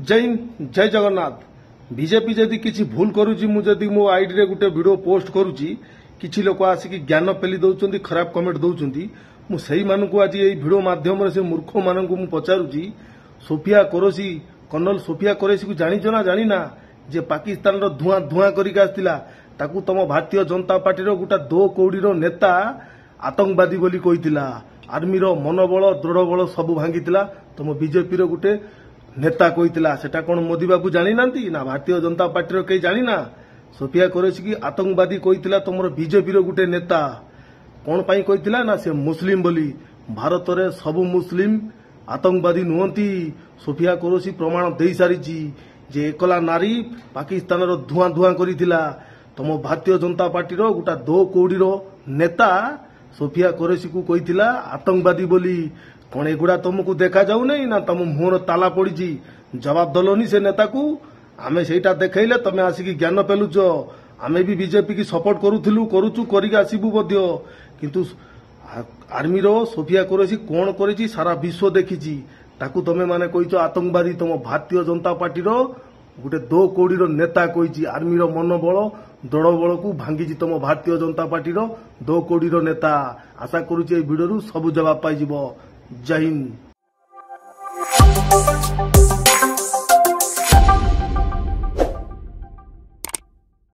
जय हिंद जय जगन्नाथ। बीजेपी जदि किसी भूल करुची मुझे मो आईडी रे गोटे वीडियो पोस्ट करुची किछि लोक आसिक ज्ञान पेली दउचंदी खराब कमेंट दउचंदी मु सेही मानकु आज एई वीडियो माध्यम रे से मूर्ख मानकु मु पचारुची सोफिया कुरैशी कर्नल सोफिया कुरैशी को जानिଛ ना जानि ना जे पाकिस्तान रो धुआं धुआं करिक आस्तिला ताकू तम भारतीय जनता पार्टी रो गोटा दो कौड़ी रो नेता आतंकवादी बोली कहितिला आर्मी रो मनोबल दृढ़बल सब भांगितिला तम बीजेपी रो गोटे नेता कहितिला सेटा कोन मोदी बाबू जानि नांती ना भारतीय जनता पार्टी रो के जानि ना सोफिया कुरैशी की आतंकवादी कहितिला तमरो बीजेपी रो गोटे नेता कोन पई कहितिला ना से मुस्लिम बोली भारत रे सब मुस्लिम आतंकवादी नुहंती सोफिया कुरैशी प्रमाण देई सारिची जे एकला नारी पाकिस्तान रो धुआं धुआं करितिला तम भारतीय जनता पार्टी रो गोटा दो कौड़ी रो नेता सोफिया कुरैशी को कहितिला आतंकवादी बोली कौन एगुड़ा तुमको देखा जाऊ नहीं ना तुम मुहर ताला पड़ी जवाब दलनी से नेता को आमे सेटा देखैले तमे आसिकी ज्ञान पेलुच आमे भी बीजेपी की सपोर्ट करूथिलु करूचु करिक आसीबु बद्य किंतु आर्मी रो सोफिया कुरैशी कोन करिची सारा विश्व देखिची ताकू तमे माने कहिचो आतंकवादी तम भारतीय जनता पार्टी रो गोटे दो कौड़ी रो नेता कहिची आर्मी रो मनोबल दृढ़बल को भांगी तम भारतीय जनता पार्टी रो दो कौड़ी रो नेता आशा करूची ए वीडियो सब जवाब पाई जिवो। जय हिंद।